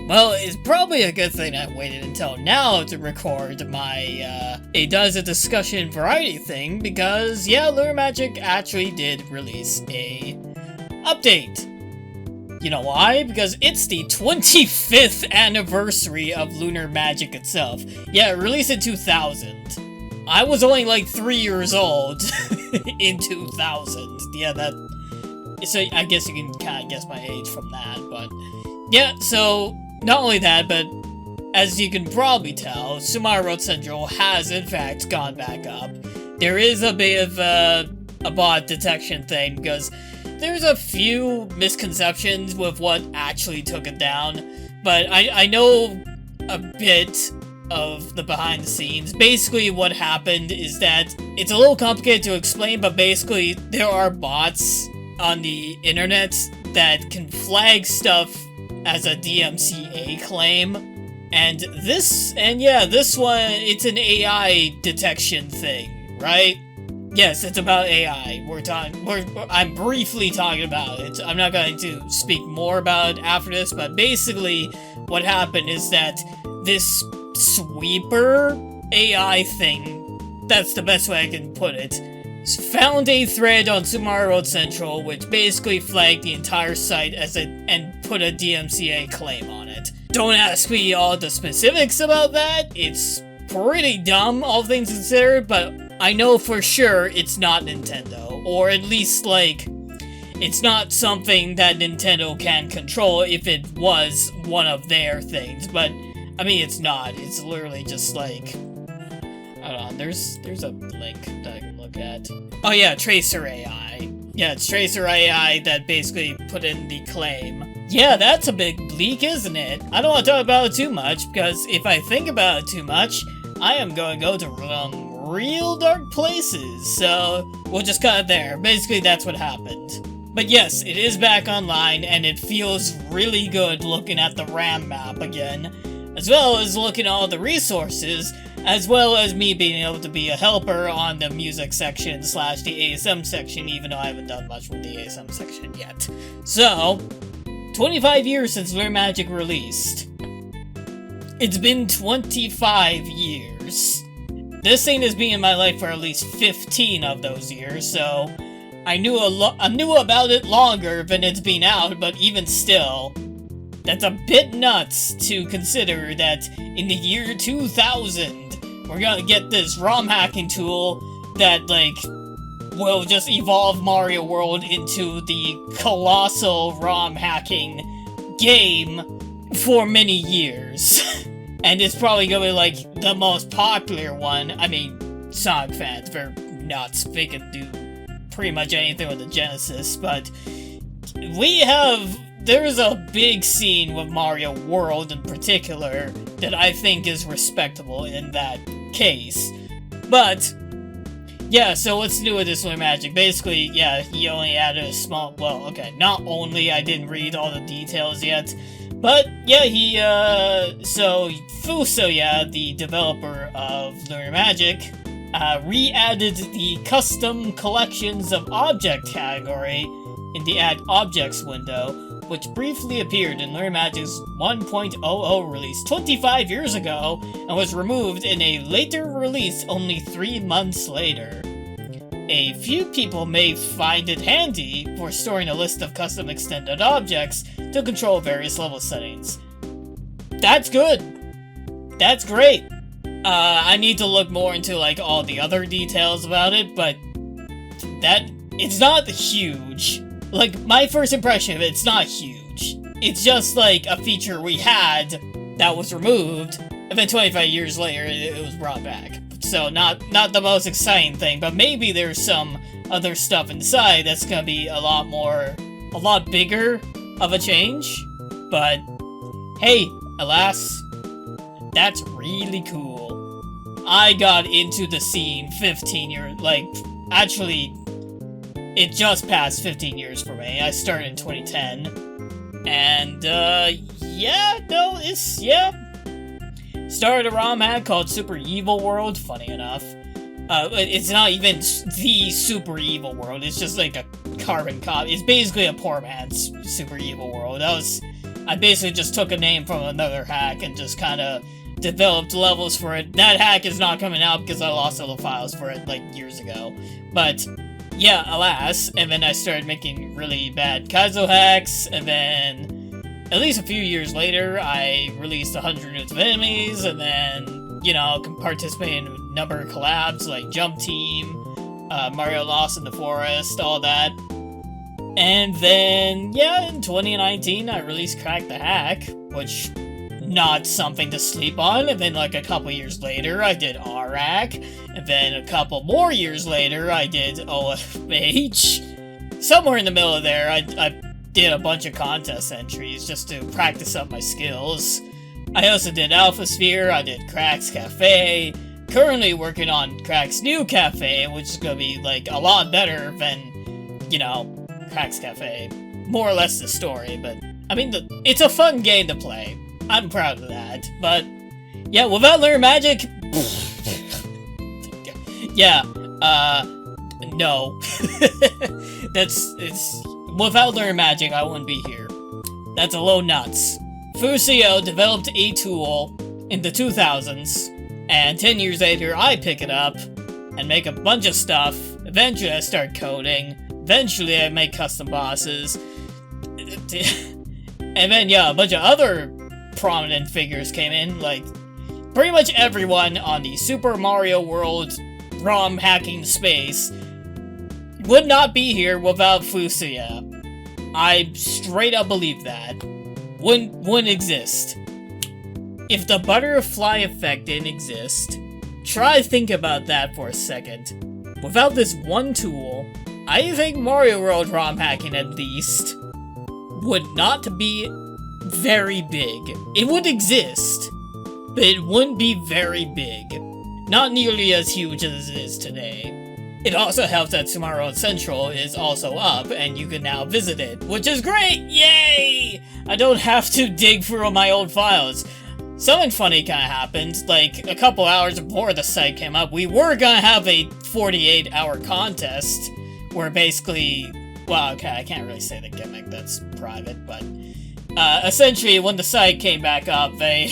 Well, it's probably a good thing I waited until now to record my, a Daizo Discussion Variety thing, because, yeah, Lunar Magic actually did release a update. You know why? Because it's the 25th anniversary of Lunar Magic itself. Yeah, it released in 2000. I was only like 3 years old in 2000. Yeah, so I guess you can kind of guess my age from that, but yeah, so not only that, but as you can probably tell, Sumaru Road Central has in fact gone back up. There is a bit of a bot detection thing, because there's a few misconceptions with what actually took it down, but I know a bit of the behind the scenes. Basically what happened is that it's a little complicated to explain, but basically there are bots on the internet that can flag stuff as a DMCA claim, and this one, it's an AI detection thing, right? Yes, it's about AI. I'm briefly talking about it. I'm not going to speak more about it after this, but basically what happened is that this sweeper AI thing, that's the best way I can put it, found a thread on Sumaru Road Central which basically flagged the entire site and put a DMCA claim on it. Don't ask me all the specifics about that. It's pretty dumb, all things considered, but I know for sure it's not Nintendo, or at least, like, it's not something that Nintendo can control if it was one of their things, but, I mean, it's not. It's literally just, like, hold on, there's a link that I can look at. Oh yeah, Tracer AI. Yeah, it's Tracer AI that basically put in the claim. Yeah, that's a big leak, isn't it? I don't want to talk about it too much, because if I think about it too much, I am going to go to real dark places, so we'll just cut it there. Basically, that's what happened. But yes, it is back online, and it feels really good looking at the RAM map again, as well as looking at all the resources, as well as me being able to be a helper on the music section / the ASM section, even though I haven't done much with the ASM section yet. So, 25 years since Lunar Magic released. It's been 25 years. This thing has been in my life for at least 15 of those years, so I knew about it longer than it's been out, but even still, that's a bit nuts to consider that in the year 2000, we're gonna get this ROM hacking tool that, like, will just evolve Mario World into the colossal ROM hacking game for many years. And it's probably gonna be, like, the most popular one. I mean, Sonic fans, they're nuts. They can do pretty much anything with the Genesis, but there's a big scene with Mario World in particular that I think is respectable in that case. But, yeah, so what's new with this Lunar Magic? Basically, yeah, he only added a small, well, okay, not only, I didn't read all the details yet, but, yeah, so Fusoya, the developer of Lunar Magic, re-added the Custom Collections of Object category in the Add Objects window, which briefly appeared in Lunar Magic's 1.00 release 25 years ago, and was removed in a later release only 3 months later. A few people may find it handy for storing a list of custom extended objects to control various level settings. That's good. That's great. I need to look more into, like, all the other details about it, but it's not huge. Like, my first impression of it's not huge. It's just, like, a feature we had that was removed, and then 25 years later, it was brought back. So, not the most exciting thing, but maybe there's some other stuff inside that's gonna be a lot bigger of a change. But, hey, alas, that's really cool. I got into the scene 15 years, like, actually, it just passed 15 years for me. I started in 2010. And, started a ROM hack called Super Evil World, funny enough. It's not even the Super Evil World, it's just like a carbon copy. It's basically a poor man's Super Evil World. I I basically just took a name from another hack and just kind of developed levels for it. That hack is not coming out because I lost all the files for it, like, years ago. But, yeah, alas. And then I started making really bad Kaizo hacks, and then, at least a few years later, I released 100 Units of Enemies, and then, you know, participated in a number of collabs, like Jump Team, Mario Lost in the Forest, all that. And then, yeah, in 2019, I released Crack the Hack, which, not something to sleep on. And then, like, a couple years later, I did RAC. And then a couple more years later, I did OFH. Somewhere in the middle of there, I did a bunch of contest entries just to practice up my skills. I also did Alpha Sphere, I did Crack's Cafe. Currently working on Crack's new cafe, which is gonna be, like, a lot better than, you know, Crack's Cafe. More or less the story, but, I mean, it's a fun game to play. I'm proud of that, but, yeah, without Lunar Magic, yeah, no. Without Lunar Magic, I wouldn't be here. That's a low nuts. Fusio developed a tool in the 2000s, and 10 years later, I pick it up and make a bunch of stuff. Eventually, I start coding. Eventually, I make custom bosses. And then, yeah, a bunch of other prominent figures came in, like, pretty much everyone on the Super Mario World ROM hacking space would not be here without Fusia. I straight up believe that. Wouldn't exist. If the butterfly effect didn't exist, try to think about that for a second. Without this one tool, I think Mario World ROM hacking, at least, would not be very big. It would exist, but it wouldn't be very big. Not nearly as huge as it is today. It also helps that Tomorrow Central is also up, and you can now visit it, which is great! Yay! I don't have to dig through my old files. Something funny kinda happened, like, a couple hours before the site came up, we were gonna have a 48-hour contest, where basically, well, okay, I can't really say the gimmick, that's private, but, essentially, when the site came back up, they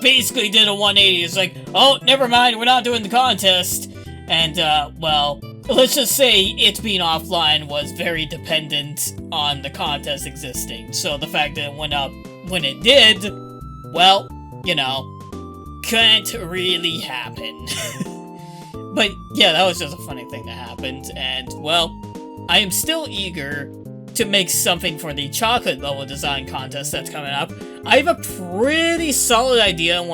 basically did a 180, it's like, oh, never mind, we're not doing the contest, and, well, let's just say it being offline was very dependent on the contest existing, so the fact that it went up when it did, well, you know, couldn't really happen. But yeah, that was just a funny thing that happened, and well, I am still eager to make something for the chocolate level design contest that's coming up. I have a pretty solid idea on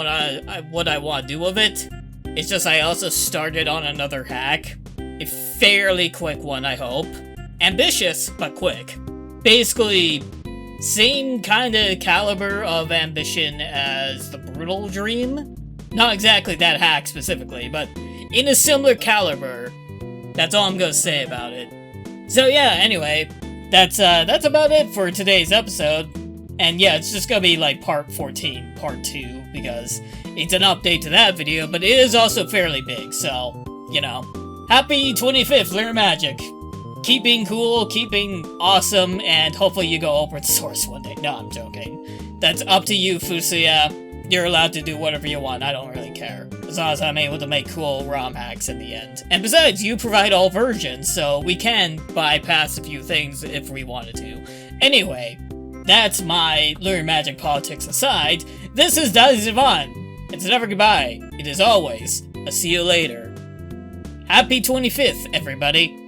what I want to do with it. It's just I also started on another hack. A fairly quick one, I hope. Ambitious, but quick. Basically, same kind of caliber of ambition as the Brutal Dream. Not exactly that hack specifically, but in a similar caliber. That's all I'm gonna say about it. So yeah, anyway, that's about it for today's episode. And yeah, it's just gonna be like part 14, part 2, because it's an update to that video, but it is also fairly big, so, you know. Happy 25th, Lunar Magic! Keeping cool, keeping awesome, and hopefully you go open source one day. No, I'm joking. That's up to you, Fusia. You're allowed to do whatever you want, I don't really care. As long as I'm able to make cool ROM hacks in the end. And besides, you provide all versions, so we can bypass a few things if we wanted to. Anyway, that's my Lunar Magic politics aside. This is Daizo. It's never goodbye. It is always a see you later. Happy 25th, everybody.